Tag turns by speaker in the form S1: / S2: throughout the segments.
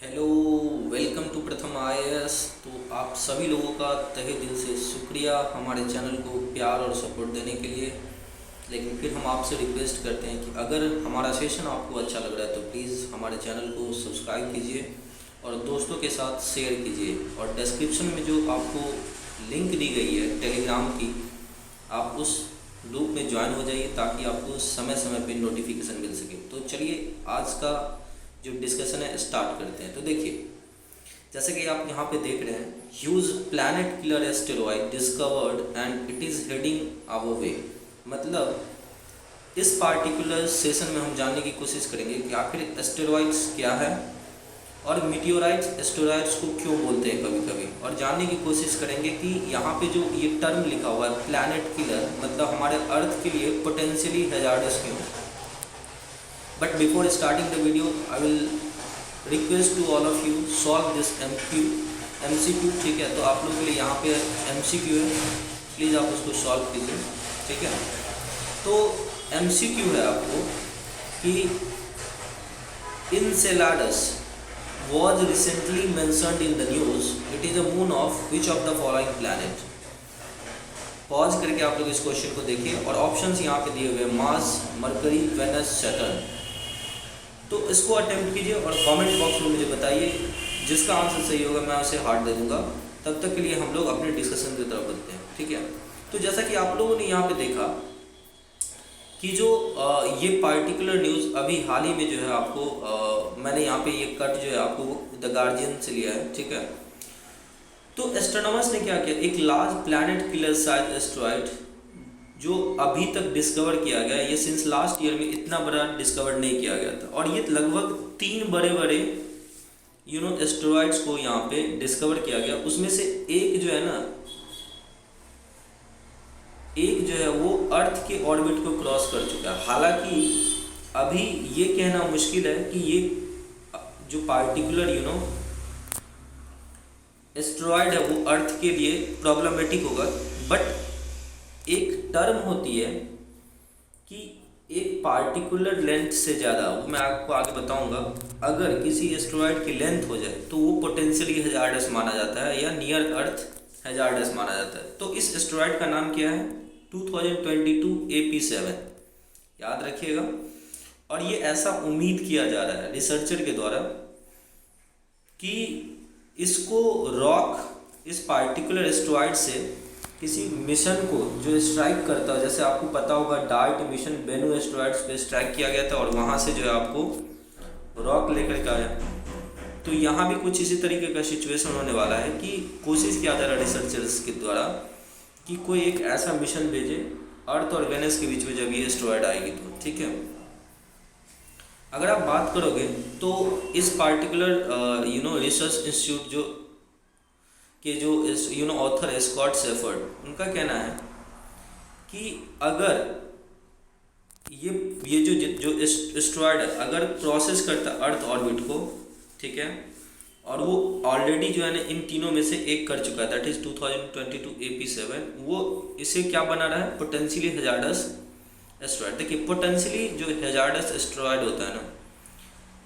S1: Hello, welcome to प्रथम IAS. तो आप सभी लोगों का तहे दिल से शुक्रिया हमारे चैनल को प्यार और सपोर्ट देने के लिए। लेकिन फिर हम आपसे रिक्वेस्ट करते हैं कि अगर हमारा सेशन आपको अच्छा लग रहा है तो प्लीज़ हमारे चैनल को सब्सक्राइब कीजिए और दोस्तों के साथ शेयर कीजिए। और डिस्क्रिप्शन में जो आपको लिंक दी गई है टेलीग्राम की, आप उस ग्रुप में ज्वाइन हो जाइए ताकि आपको समय समय पर नोटिफिकेशन मिल सके। तो चलिए आज का जो डिस्कशन है स्टार्ट करते हैं। तो देखिए, जैसे कि आप यहाँ पे देख रहे हैं, huge planet killer asteroid discovered and it is heading our way. मतलब इस पार्टिकुलर सेशन में हम जानने की कोशिश करेंगे कि आखिर एस्टेरॉयड्स क्या है और मीटियोराइट्स एस्टेरॉयड्स को क्यों बोलते हैं कभी कभी, और जानने की कोशिश करेंगे कि यहाँ पे जो ये टर्म लिखा हुआ है प्लैनेट किलर, मतलब हमारे अर्थ के लिए पोटेंशियली हैजार्डस क्यों। But before starting the video, I will request to all of you solve this MCQ। ठीक है, तो आप लोगों के लिए यहाँ पे MCQ है, प्लीज़ आप उसको सॉल्व कीजिए। ठीक है, तो MCQ है आपको कि Enceladus was recently mentioned in the news. It is a moon of which of the following planet? Pause करके आप लोग इस क्वेश्चन को देखिए और ऑप्शंस यहाँ पे दिए हुए, मार्स, मरकरी, वेनस, सैटर्न। तो इसको अटेम्प्ट कीजिए और कमेंट बॉक्स में मुझे बताइए, जिसका आंसर सही होगा मैं उसे हार्ट दे दूंगा। तब तक के लिए हम लोग अपने डिस्कशन की तरफ बढ़ते हैं। ठीक है, तो जैसा कि आप लोगों ने यहाँ पे देखा कि जो ये पार्टिकुलर न्यूज़ अभी हाल ही में जो है आपको मैंने यहाँ पे ये कट जो है आपको द गार्जियन से लिया है। ठीक है, तो एस्ट्रोनॉमर्स ने क्या किया, एक large planet killer size asteroid जो अभी तक डिस्कवर किया गया, ये सिंस लास्ट ईयर में इतना बड़ा डिस्कवर नहीं किया गया था, और ये लगभग 3 बड़े बड़े एस्टेरॉइड्स को यहाँ पे डिस्कवर किया गया। उसमें से एक जो है ना, एक जो है वो अर्थ के ऑर्बिट को क्रॉस कर चुका है। हालांकि अभी ये कहना मुश्किल है कि ये जो पार्टिकुलर एस्टेरॉयड है वो अर्थ के लिए प्रॉब्लमेटिक होगा, बट एक टर्म होती है कि एक पार्टिकुलर लेंथ से ज़्यादा, वो मैं आपको आगे बताऊंगा, अगर किसी एस्टेरॉयड की लेंथ हो जाए तो वो पोटेंशियली हैजार्डस माना जाता है या नियर अर्थ हैजार्डस माना जाता है। तो इस एस्टेरॉयड का नाम क्या है, 2022 AP7, याद रखिएगा। और ये ऐसा उम्मीद किया जा रहा है रिसर्चर के द्वारा कि इसको रॉक, इस पार्टिकुलर एस्टेरॉयड से किसी मिशन को जो स्ट्राइक करता है, जैसे आपको पता होगा डार्ट मिशन बेनू एस्टेरॉयड्स पे स्ट्राइक किया गया था और वहाँ से जो है आपको रॉक लेकर के आया। तो यहाँ भी कुछ इसी तरीके का सिचुएशन होने वाला है कि कोशिश किया जा रहा है रिसर्चर्स के द्वारा कि कोई एक ऐसा मिशन भेजे अर्थ और वेनस के बीच में जब ये एस्टेरॉयड आएगी तो। ठीक है, अगर आप बात करोगे तो इस पार्टिकुलर रिसर्च इंस्टीट्यूट जो ऑथर स्कॉट शेफर्ड, उनका कहना है कि अगर ये जो एस्टेरॉयड अगर क्रॉसेस करता अर्थ ऑर्बिट को, ठीक है, और वो ऑलरेडी जो है ना इन तीनों में से एक कर चुका है, दैट इज 2022 AP7, वो इसे क्या बना रहा है, पोटेंशियली हैजार्डस एस्टेरॉयड। देखिए, पोटेंशियली जो हैजार्डस एस्टेरॉयड होता है ना,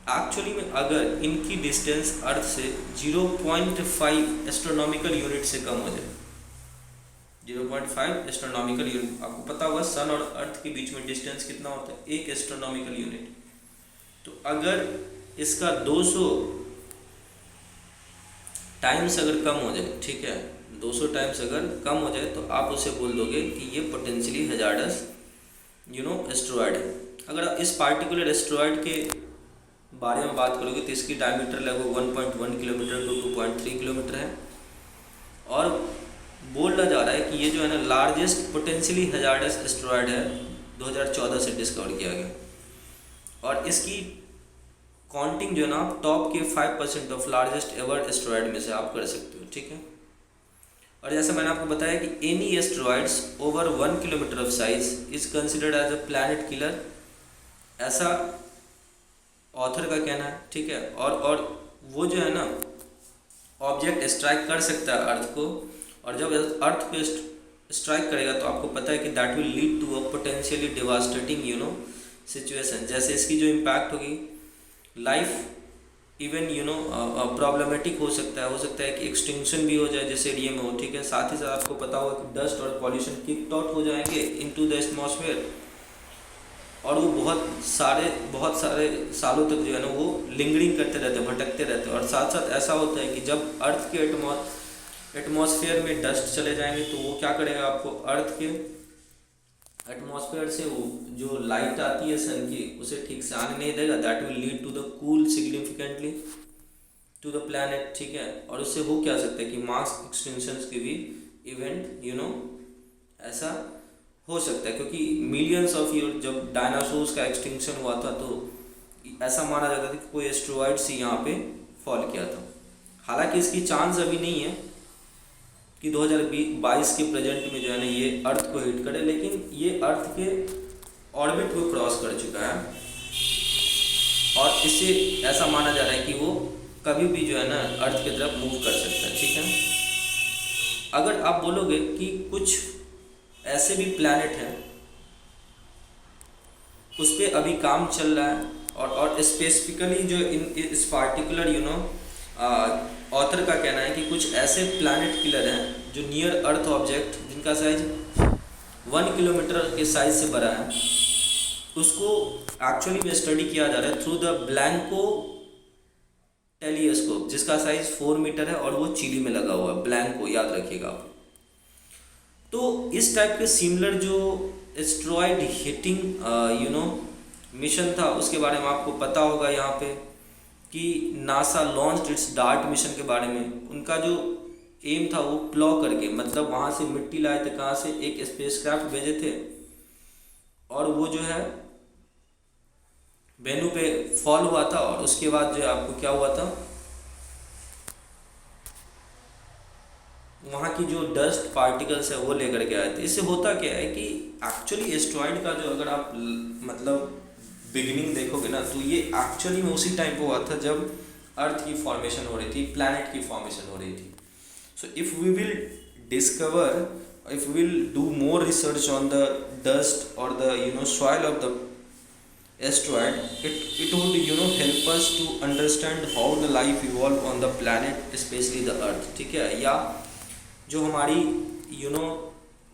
S1: एक्चुअली में अगर इनकी डिस्टेंस अर्थ से 0.5 एस्ट्रोनॉमिकल यूनिट से कम हो जाए, 0.5 एस्ट्रोनॉमिकल यूनिट, आपको पता होगा सन और अर्थ के बीच में डिस्टेंस कितना होता है, 1 एस्ट्रोनॉमिकल यूनिट। तो अगर इसका 200 टाइम्स अगर कम हो जाए, ठीक है, 200 टाइम्स अगर कम हो जाए तो आप उसे बोल दोगे कि ये पोटेंशियली हैजार्डस एस्टेरॉयड है। अगर इस पार्टिकुलर एस्टेरॉयड के बारे में बात करोगे तो इसकी डायमीटर लगभग 1.1 किलोमीटर टू 2.3 किलोमीटर है, और बोला जा रहा है कि ये जो है ना लार्जेस्ट पोटेंशियली हैजार्डस एस्टेरॉयड है, 2014 से डिस्कवर किया गया, और इसकी काउंटिंग जो है ना आप टॉप के 5% ऑफ लार्जेस्ट एवर एस्टेरॉयड में से आप कर सकते हो। ठीक है, और जैसे मैंने आपको बताया कि any asteroids over 1 kilometre of size is considered as a planet killer, ऐसा ऑथर का कहना है। ठीक है, और वो जो है ना ऑब्जेक्ट स्ट्राइक कर सकता है अर्थ को, और जब अर्थ को स्ट्राइक करेगा तो आपको पता है कि that will lead to a potentially devastating situation. जैसे इसकी जो इम्पैक्ट होगी लाइफ इवन प्रॉब्लमेटिक हो सकता है कि एक्सटिंक्शन भी हो जाए जिस एरिया में हो, ठीक है। साथ ही साथ आपको पता होगा कि डस्ट और पॉल्यूशन किक आउट हो जाएंगे इनटू द एटमॉस्फेयर, और वो बहुत सारे सालों तक जो है ना वो लिंगरिंग करते रहते हैं, भटकते रहते हैं। और साथ साथ ऐसा होता है कि जब अर्थ के एटमॉस्फेयर में डस्ट चले जाएंगे तो वो क्या करेगा, आपको अर्थ के एटमॉस्फेयर से वो जो लाइट आती है सन की उसे ठीक से आने नहीं देगा। That will lead to the cool significantly to the planet, ठीक है। और उससे हो क्या सकता है कि मास एक्सटिंक्शन के भी इवेंट ऐसा हो सकता है, क्योंकि मिलियंस ऑफ ईयर जब डायनासोर्स का एक्सटिंक्शन हुआ था तो ऐसा माना जाता था कि कोई एस्ट्रॉइड्स ही यहाँ पे फॉल किया था। हालांकि इसकी चांस अभी नहीं है कि 2022 के प्रेजेंट में जो है ना ये अर्थ को हिट करे, लेकिन ये अर्थ के ऑर्बिट को क्रॉस कर चुका है और इससे ऐसा माना जा रहा है कि वो कभी भी जो है ना अर्थ की तरफ मूव कर सकता है, ठीक है। अगर आप बोलोगे कि कुछ ऐसे भी प्लैनेट हैं उस पर अभी काम चल रहा है और स्पेसिफिकली जो इस पार्टिकुलर ऑथर का कहना है कि कुछ ऐसे प्लैनेट किलर हैं जो नियर अर्थ ऑब्जेक्ट जिनका साइज 1 किलोमीटर के साइज से बड़ा है, उसको एक्चुअली में स्टडी किया जा रहा है थ्रू द ब्लैंको टेलीस्कोप, जिसका साइज 4 मीटर है और वो चिली में लगा हुआ है। ब्लैंको याद रखिएगा आप। तो इस टाइप के सिमिलर जो एस्ट्रॉयड हिटिंग मिशन था उसके बारे में आपको पता होगा यहाँ पे कि NASA launched it's dart mission के बारे में। उनका जो एम था वो प्लॉ करके, मतलब वहाँ से मिट्टी लाए थे, कहाँ से, एक स्पेसक्राफ्ट भेजे थे और वो जो है वेन्यू पे फॉल हुआ था और उसके बाद जो है आपको क्या हुआ था, वहाँ की जो डस्ट पार्टिकल्स है वो लेकर के आए थे। इससे होता क्या है कि एक्चुअली एस्ट्रॉयड का जो अगर आप मतलब बिगिनिंग देखोगे ना तो ये एक्चुअली में उसी टाइम पे हुआ था जब अर्थ की फॉर्मेशन हो रही थी, प्लैनेट की फॉर्मेशन हो रही थी। So if we will discover, if we will do more research on the dust और the soil of the asteroid, it would help us to understand how the life evolved on the planet, especially the earth, ठीक है। या जो हमारी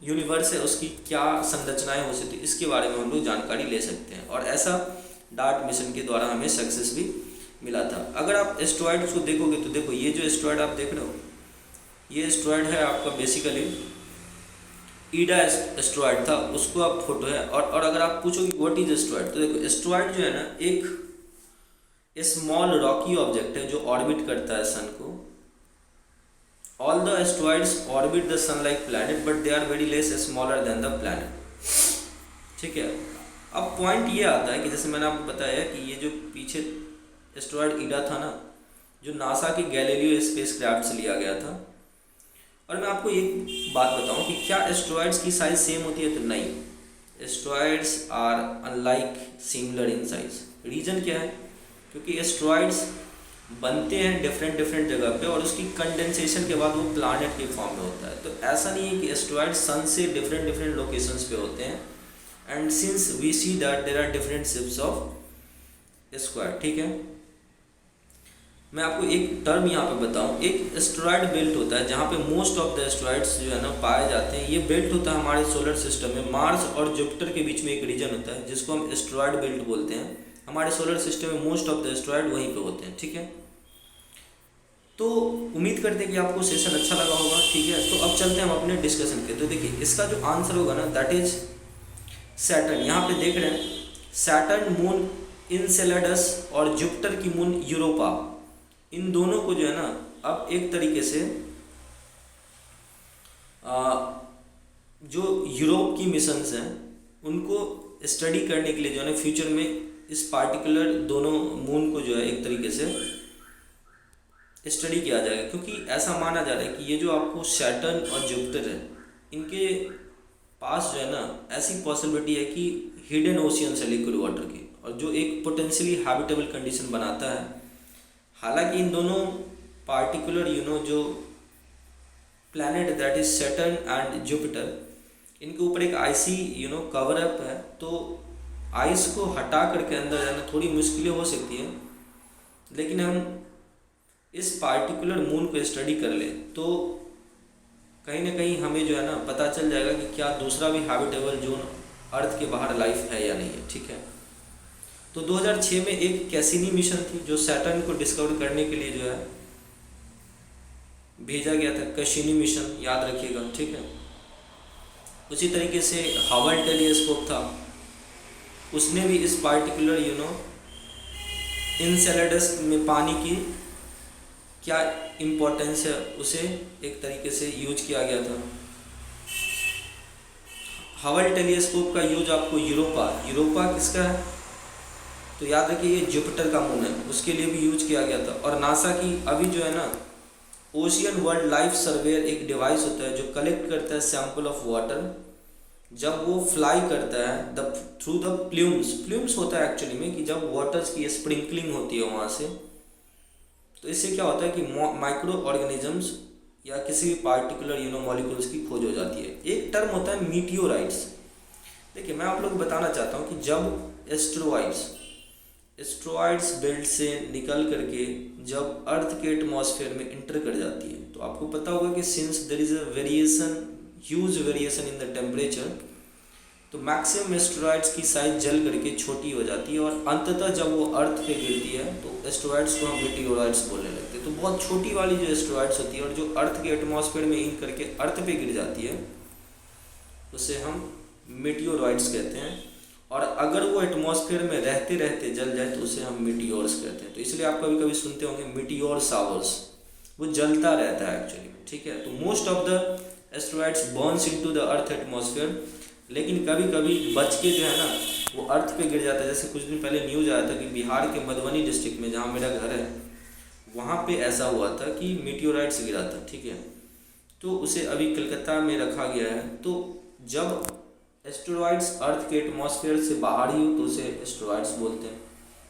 S1: universe है उसकी क्या संरचनाएं हो सकती है इसके बारे में हम लोग जानकारी ले सकते हैं, और ऐसा डार्ट मिशन के द्वारा हमें सक्सेस भी मिला था। अगर आप एस्ट्रॉयड को देखोगे तो देखो ये जो एस्ट्रॉयड आप देख रहे हो ये एस्ट्रॉयड है आपका बेसिकली ईडा एस्ट्रॉयड था, उसको आप फोटो है। और अगर आप पूछोगे व्हाट इज एस्ट्रॉयड, तो देखो एस्ट्रॉयड जो है ना एक स्मॉल रॉकी ऑब्जेक्ट है जो ऑर्बिट करता है सन को। All the asteroids orbit the sun like planet but they are very less smaller than the planet, ठीक है। अब पॉइंट ये आता है कि जैसे मैंने आपको बताया कि ये जो पीछे एस्ट्रॉयड ईडा था ना, जो नासा के गैलीलियो स्पेसक्राफ्ट से लिया गया था। और मैं आपको एक बात बताऊं कि क्या एस्ट्रॉयड्स की साइज सेम होती है, तो नहीं, asteroids are unlike similar in size. Reason क्या है, क्योंकि एस्ट्रॉयड्स बनते हैं डिफरेंट जगह पे और उसकी कंडेंसेशन के बाद वो प्लैनेट के फॉर्म में होता है। तो ऐसा नहीं है कि एस्ट्रॉयड सन से डिफरेंट लोकेशंस पे होते हैं, and since we see that there are different shapes of square, ठीक है। मैं आपको एक टर्म यहाँ पे बताऊँ, एक एस्ट्रॉयड बेल्ट होता है जहाँ पे मोस्ट ऑफ द एस्ट्रॉयड्स जो है ना पाए जाते हैं। ये बेल्ट होता है हमारे सोलर सिस्टम में, मार्स और जुपिटर के बीच में एक रीजन होता है जिसको हम एस्ट्रॉयड बेल्ट बोलते हैं। हमारे सोलर सिस्टम में मोस्ट ऑफ द एस्ट्रॉयड वहीं पे होते हैं, ठीक है। तो उम्मीद करते हैं कि आपको सेशन अच्छा लगा होगा, ठीक है। तो अब चलते हैं हम अपने डिस्कशन के। तो देखिए इसका जो आंसर होगा ना दैट इज सैटर्न। यहाँ पे देख रहे हैं सैटर्न मून इनसेलेडस और जुपिटर की मून यूरोपा, इन दोनों को जो है ना अब एक तरीके से जो यूरोप की मिशंस हैं उनको स्टडी करने के लिए जो है ना फ्यूचर में इस पार्टिकुलर दोनों मून को जो है एक तरीके से स्टडी किया जाएगा, क्योंकि ऐसा माना जा रहा है कि ये जो आपको सैटर्न और जुपिटर है इनके पास जो है ना ऐसी पॉसिबिलिटी है कि हिडन ओशियंस है लिक्विड वाटर की, और जो एक पोटेंशियली हैबिटेबल कंडीशन बनाता है। हालांकि इन दोनों पार्टिकुलर जो planet that is Saturn and Jupiter, इनके ऊपर एक आइसी कवर अप है, तो आइस को हटा करके अंदर जाना थोड़ी मुश्किलें हो सकती हैं, लेकिन हम इस पार्टिकुलर मून को स्टडी कर ले तो कहीं ना कहीं हमें जो है ना पता चल जाएगा कि क्या दूसरा भी हैबिटेबल जोन अर्थ के बाहर लाइफ है या नहीं है। ठीक है, तो 2006 में एक कैसिनी मिशन थी जो सैटर्न को डिस्कवर करने के लिए जो है भेजा गया था। कैसिनी मिशन याद रखिएगा। ठीक है, उसी तरीके से हबल टेलीस्कोप था, उसने भी इस पार्टिकुलर इनसेलेडस में पानी की क्या इम्पोर्टेंस है उसे एक तरीके से यूज किया गया था। हबल टेलीस्कोप का यूज आपको यूरोपा किसका है तो याद रखिए ये जुपिटर का मून है, उसके लिए भी यूज किया गया था। और नासा की अभी जो है ना ओशियन वर्ल्ड लाइफ सर्वेयर एक डिवाइस होता है जो कलेक्ट करता है सैंपल ऑफ वाटर। जब वो फ्लाई करता है थ्रू द प्लूम्स होता है एक्चुअली में कि जब वाटर्स की स्प्रिंकलिंग होती है वहाँ से, तो इससे क्या होता है कि माइक्रो ऑर्गेनिजम्स या किसी भी पार्टिकुलर मॉलिक्यूल्स की खोज हो जाती है। एक टर्म होता है मीटियोराइट्स। देखिए मैं आप लोग को बताना चाहता हूँ कि जब एस्ट्रॉइड्स बेल्ट से निकल करके जब अर्थ के एटमॉस्फेयर में इंटर कर जाती है तो आपको पता होगा कि since there is a huge variation in the temperature, तो मैक्सिमम एस्ट्रॉइड्स की साइज जल करके छोटी हो जाती है और अंततः जब वो अर्थ पे गिरती है तो एस्ट्रॉइड्स को हम मीटियोराइट्स बोलने लगते हैं। तो बहुत छोटी वाली जो एस्ट्रॉइड्स होती है और जो अर्थ के एटमॉस्फेयर में इन करके अर्थ पे गिर जाती है उसे हम मीटियोराइट्स कहते हैं। और अगर वो एटमॉस्फेयर में रहते रहते जल जाए तो उसे हम मीटियोर्स कहते हैं। तो इसलिए आप कभी कभी सुनते होंगे मीटियोर शावर्स, वो जलता रहता है एक्चुअली। ठीक है, तो most of the asteroids Burns into the earth atmosphere, लेकिन कभी कभी बच के जो है ना वो अर्थ पे गिर जाता है। जैसे कुछ दिन पहले न्यूज़ आया था कि बिहार के मधुबनी डिस्ट्रिक्ट में जहाँ मेरा घर है वहाँ पे ऐसा हुआ था कि मीटियोराइट्स गिरा था। ठीक है, तो उसे अभी कलकत्ता में रखा गया है। तो जब एस्ट्रॉइड्स अर्थ के एटमॉस्फेयर से बाहर ही हो तो उसे एस्ट्रॉइड्स बोलते हैं।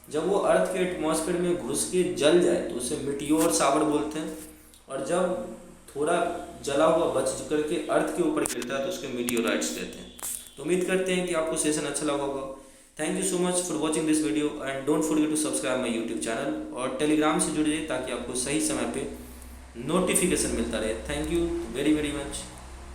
S1: जब वो अर्थ के एटमॉस्फेयर में घुस के जल जाए तो उसे मीटियोर शावर बोलते हैं। और जब थोड़ा जला हुआ बच करके अर्थ के ऊपर गिरता है तो उसके मीटियोराइट्स कहते हैं। तो उम्मीद करते हैं कि आपको सेशन अच्छा लगा होगा। Thank you so much for watching this video and don't forget to subscribe my YouTube channel और टेलीग्राम से जुड़िए ताकि आपको सही समय पे नोटिफिकेशन मिलता रहे। Thank you very very much.